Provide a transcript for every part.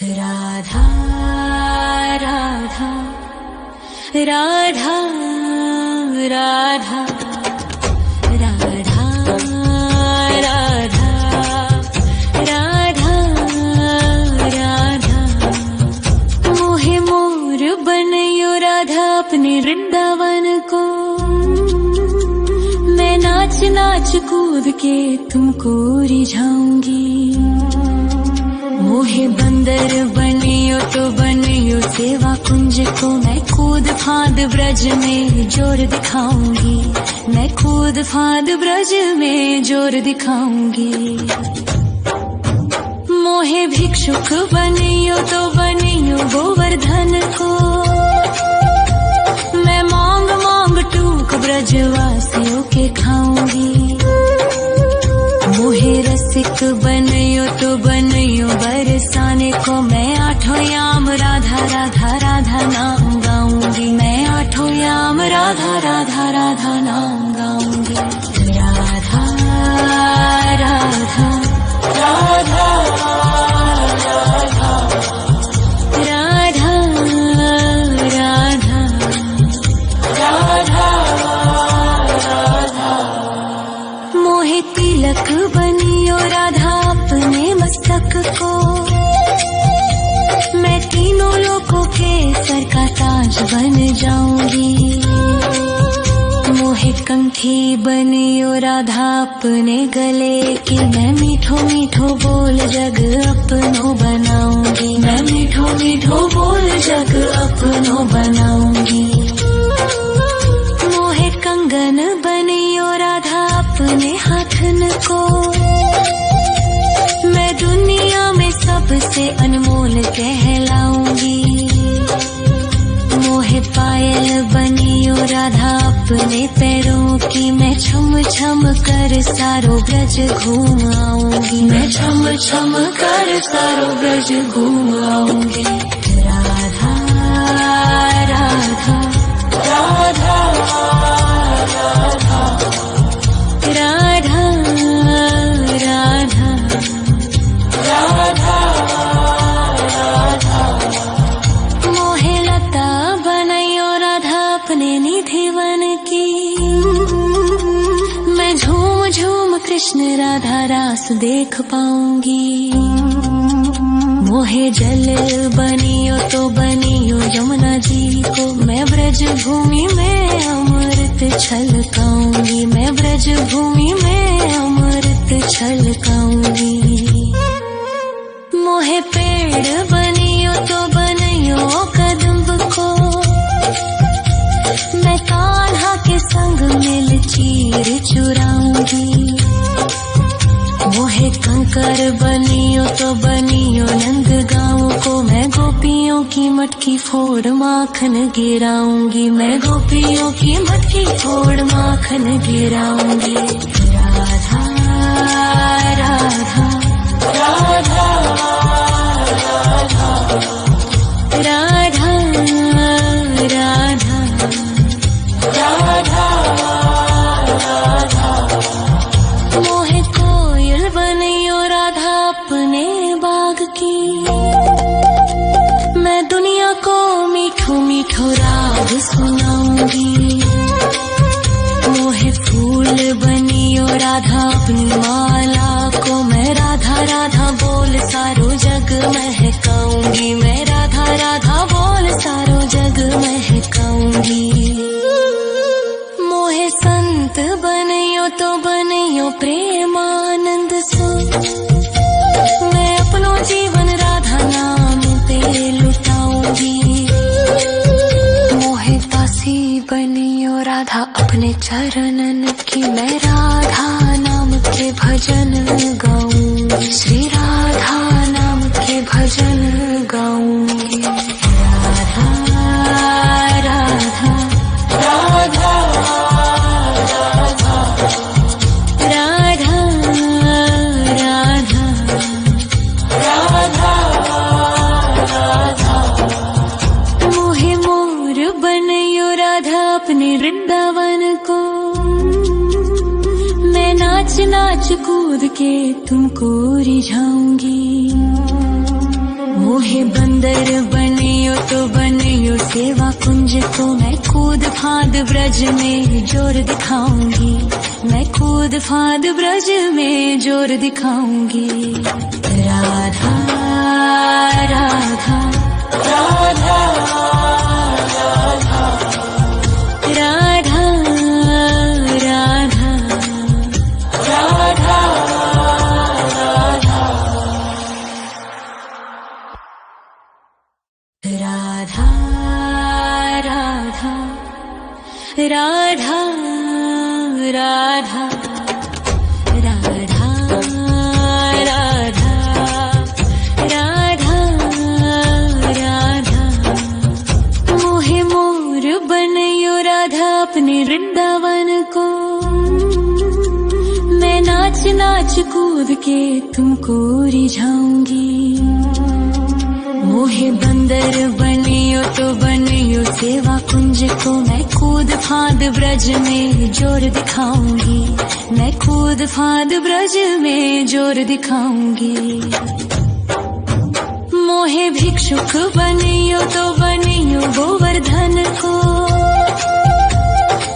राधा राधा राधा राधा राधा राधा राधा राधा मोहे मोर बनयो राधा अपने वृंदावन को। मैं नाच नाच कूद के तुमको रिझाऊंगी। मोहे बंदर बनियो तो बनियो सेवा कुंज को। मैं कूद फांद ब्रज में जोर दिखाऊंगी। मैं कूद फांद ब्रज में जोर दिखाऊंगी। मोहे भिक्षुक बनियो तो बनियो गोवर्धन को। मैं मांग मांग टूक ब्रजवासियों के खाऊंगी। मोहे रसिक बनयो तो बनयो बरसाने को। मैं आठों याम राधा राधा राधा नाम गाऊंगी। मैं आठों याम राधा राधा राधा नाम गाऊंगी। राधा राधा राधा राधा राधा राधा राधा। मोहे तिलक बनियो राधा अपने मस्तक को। मैं तीनों लोगों के सर का ताज बन जाऊंगी। मोहे कंठी बनियो राधा अपने गले की। मैं मीठो मीठो बोल जग अपनो बनाऊंगी। मैं मीठो मीठो बोल जग अपनो बनाऊंगी। मोहे कंगन बनियो राधा अपने हाथन को। मैं दुनिया में सबसे अनमोल कहलाऊंगी। मोहे पायल बनियो राधा अपने पैरों की। मैं छम छम कर सारो ब्रज घूम आऊंगी। मैं छम छम कर सारो ब्रज घूम आऊंगी। राधा राधा राधा राधा राधा राधा राधा राधा। मोहे लता बनयो राधा अपने निधिवन की। मैं झूम झूम कृष्ण राधा रास देख पाऊंगी। मोहे जल बनियो तो बनियो यमुना जी को। मैं ब्रज भूमि में अमृत छलकाऊंगी। मैं ब्रज भूमि में अमृत छलकाऊंगी। मोहे पेड़ बनियो तो बनियो कदम्ब को। मैं कान्हा के संग मिल चीर चुराऊंगी। मोहे कंकर बनियो तो बनियो नंद गाँव को। मैं गोपियों की मटकी फोड़ माखन गिराऊंगी। मैं गोपियों की मटकी फोड़ माखन गिराऊंगी। राधा राधा राधा राधा राधा राधा राधा। मोहे कोयल बनियो राधा अपने बाग की। मैं दुनिया को मीठो मीठो राग सुनाऊंगी। मोहे फूल बनियो राधा अपनी माला को। मैं राधा राधा बोल सारो जग महकाऊंगी। मैं राधा राधा बोल सारो जग महकाऊंगी। मोहे संत बनियो तो बनियो प्रेमानंद सो। मैं अपनो जीवन राधा नाम पे लुटाऊंगी। मोहे दासी बनियो राधा अपने चरणन की। मैं राधा नाम के भजन गाऊंगी। श्री राधा नाम के भजन गाऊंगी। राधा राधा राधा राधा राधा राधा राधा। मोहे मोर बनयो राधा अपने वृंदावन को। मैं नाच नाच कूद के तुमको रिझाऊंगी। मोहे बंदर बनियो तो बनियो सेवा कुंज को मैं कूद फांद ब्रज में जोर दिखाऊंगी, मैं कूद फांद ब्रज में जोर दिखाऊंगी। राधा राधा राधा राधा राधा राधा राधा राधा राधा राधा राधा राधा राधा राधा राधा मोहे मोर बनयो राधा अपने वृंदावन को, मैं नाच नाच कूद के तुमको रिझाऊंगी। मोहे बंदर बनियो तो बनियो सेवा कुंज को मैं कूद फांद ब्रज में जोर दिखाऊंगी, मैं कूद फांद ब्रज में जोर दिखाऊंगी। मोहे भिक्षुक बनियो तो बनियो गोवर्धन को,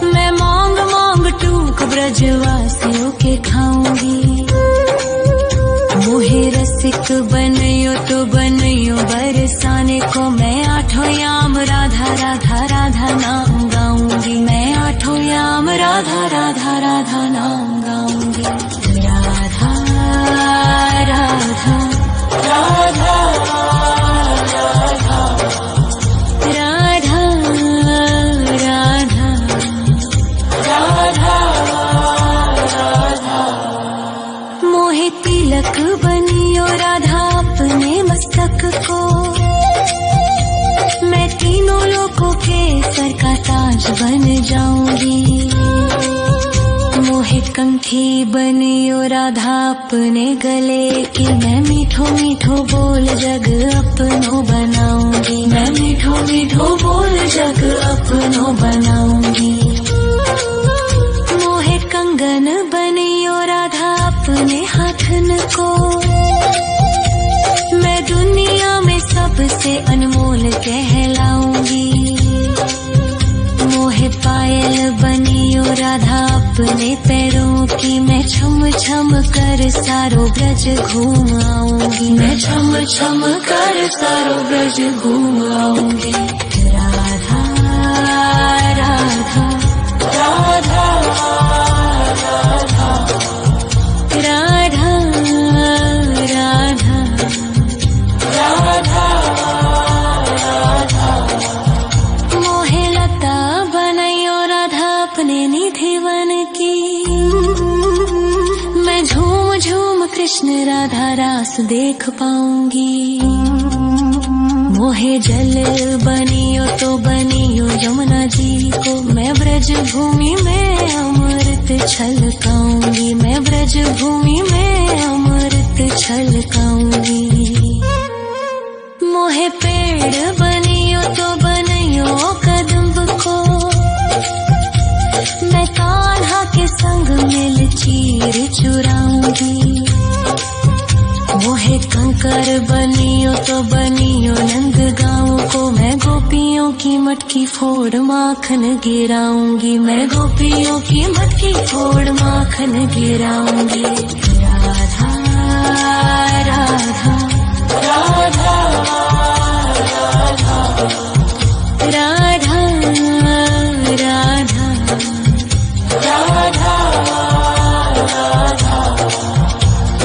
मैं मांग मांग टूक ब्रजवासियों के खाऊंगी। मोहे रसिक बनियो तो बनियो बरसाने को, मैं आठों याम राधा राधा राधा नाम गाऊंगी, मैं आठों याम राधा राधा राधा नाम गाऊंगी। राधा राधा राधा राधा राधा राधा राधा राधा मोहे तिलक बनियो राधा अपने मस्तक को, मैं तीनों लोगों के सर का ताज बन जाऊंगी। मोहे कंठी बनियो राधा अपने गले की, मैं मीठो मीठो बोल जग अपनो बनाऊंगी, मैं मीठो मीठो बोल जग अपनो बनाऊंगी। मोहे कंगन बनियो राधा अपने हाथन को, मैं दुनिया में सबसे अनमोल कहलाऊंगी। मोहे पायल बनियो राधा अपने पैरों की, मैं छम छम कर सारो ब्रज घूम आऊंगी, मैं छम छम कर सारो ब्रज घूम आऊंगी। राधा राधा राधा राधा राधा राधा राधा राधा मोहे लता बनयो राधा अपने निधि वन की, मैं झूम झूम कृष्ण राधा रास देख पाऊंगी। मोहे जल बनियो तो बनियो यमुना जी को, मैं ब्रज भूमि में अमृत छलकाऊंगी, मैं ब्रज भूमि में अमृत छलकाऊंगी। मोहे पेड़ बनियो तो बनियो कदम्ब को, मैं कान्हा के संग मिल चीर चुराऊंगी। मोहे कंकर बनियो तो बनियो नंद गाँव को, मैं गोपियों की मटकी फोड़ माखन गिराऊंगी, मैं गोपियों की मटकी फोड़ माखन गिराऊंगी। राधा राधा राधा राधा राधा राधा राधा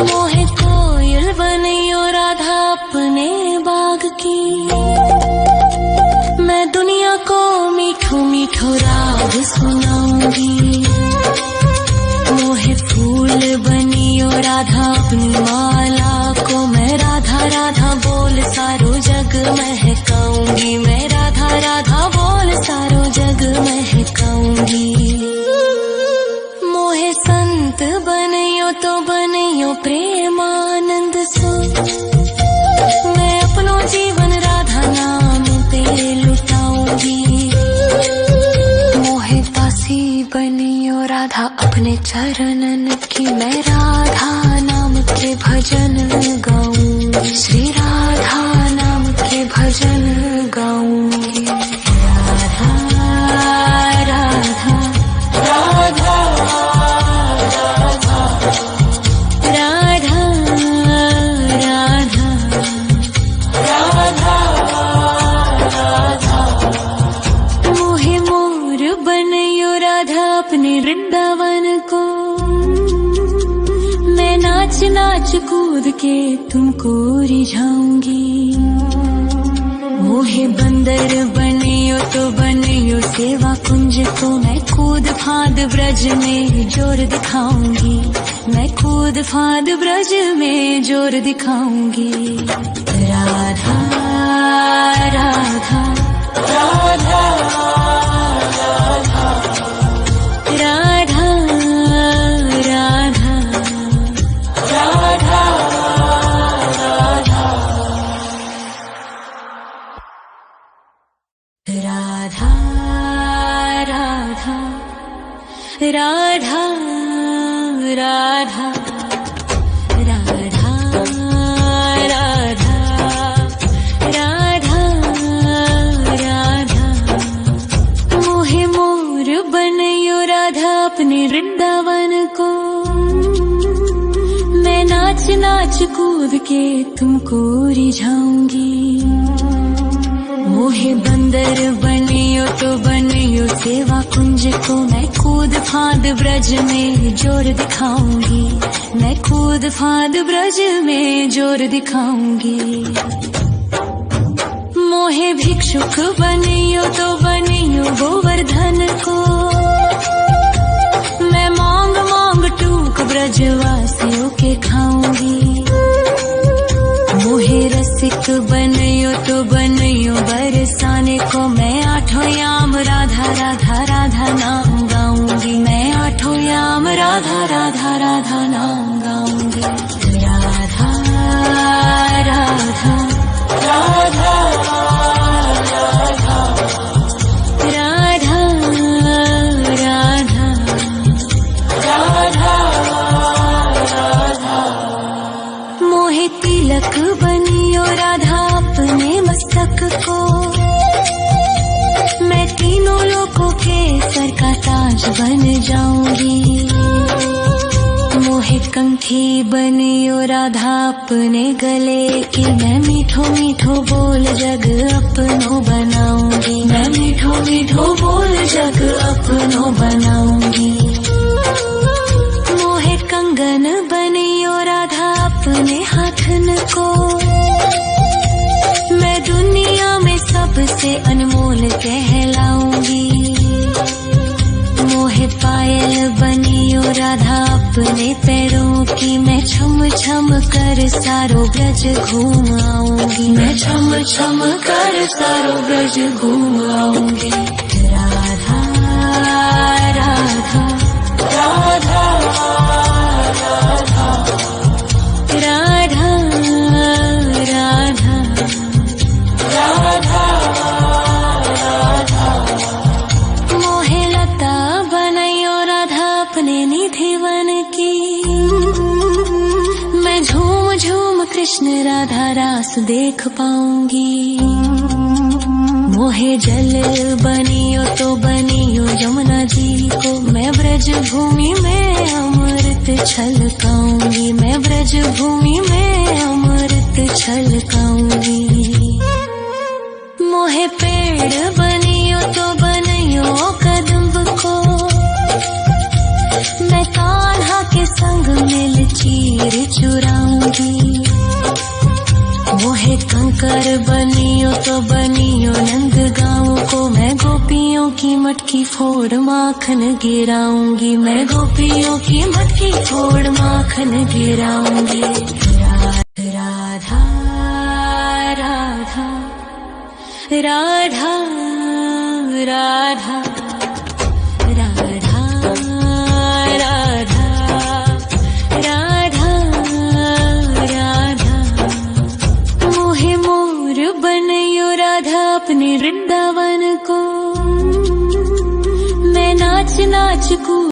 मोहे कोयल बनियो राधा अपने बाग की, मैं दुनिया को मीठो मीठो राग सुनाऊंगी। मोहे फूल बनियो राधा अपनी माला को, मैं राधा राधा बोल सारो जग महकाऊंगी, मैं राधा राधा बोल सारो जग महकाऊंगी। मोहे संत बनियो तो बनियो प्रेमानंद सो, मैं अपनो जीवन राधा नाम पे लुटाऊंगी। मोहे दासी बनियो राधा अपने चरणन की, मैं राधा नाम के भजन गाऊंगी, श्री राधा नाम के नाच कूद के तुमको रिझाऊंगी। मोहे बंदर बनियो तो बनियो सेवा कुंज को, मैं कूद फांद ब्रज में जोर दिखाऊंगी। मैं कूद फांद ब्रज में जोर दिखाऊंगी। राधा राधा राधा राधा राधा राधा राधा राधा राधा राधा राधा राधा राधा राधा। मोहे मोर बनयो राधा अपने वृंदावन को, मैं नाच नाच कूद के तुमको रिझाऊंगी। मोहे बंदर बनियो तो बनियो सेवा कुंज को, मैं कूद फांद ब्रज में जोर दिखाऊंगी। मैं कूद फांद ब्रज में जोर दिखाऊंगी। मोहे भिक्षुक बनियो तो बनियो गोवर्धन को, मैं मांग मांग टूक ब्रजवासियों के खाऊंगी। मोहे रसिक बनियो तो बनियो बरसाने को, मैं आठों याम राधा राधा राधा नाम गाऊंगी। मैं आठों याम राधा राधा राधा नाम गाऊंगी। राधा राधा राधा राधा राधा राधा राधा। मोहे तिलक बनियो राधा अपने मस्तक को, मैं तीनों लोगों के सर का ताज बन जाऊंगी। मोहे कंठी बनियो राधा अपने गले की, मैं मीठो मीठो बोल जग अपनो बनाऊंगी। मैं मीठो मीठो बोल जग अपनो बनाऊंगी। मोहे कंगन बनियो राधा अपने हाथन को, मैं दुनिया में सबसे अनमोल कहलाऊंगी। मोहे पायल बनियो राधा अपने पैरों की, मैं छम छम कर सारो ब्रज घूम आऊंगी। मैं छम छम कर सारो ब्रज घूम आऊंगी। राधा राधा राधा राधा राधा राधा राधा राधा। मोहे लता बनयो राधा अपने निधि वन की, मैं झूम झूम कृष्ण राधा रास देख पाऊंगी। मोहे जल बनियो तो बनियो यमुना जी को, मैं ब्रज भूमि में अमृत छलकाऊंगी। मैं ब्रज भूमि में अमृत छलकाऊंगी। मोहे पेड़ बनियो तो बनियो कदम्ब को, मैं कान्हा के संग मिल चीर चुराऊंगी। मोहे कंकर बनियो तो बनियो नंद गाँव को, मैं गोपियों की मटकी फोड़ माखन गिराऊंगी। मैं गोपियों की मटकी फोड़ माखन गिराऊंगी। राधा राधा राधा राधा राधा राधा राधा राधा। मोहे मोर बनयो राधा अपने वृंदावन को, मैं नाच नाच कूद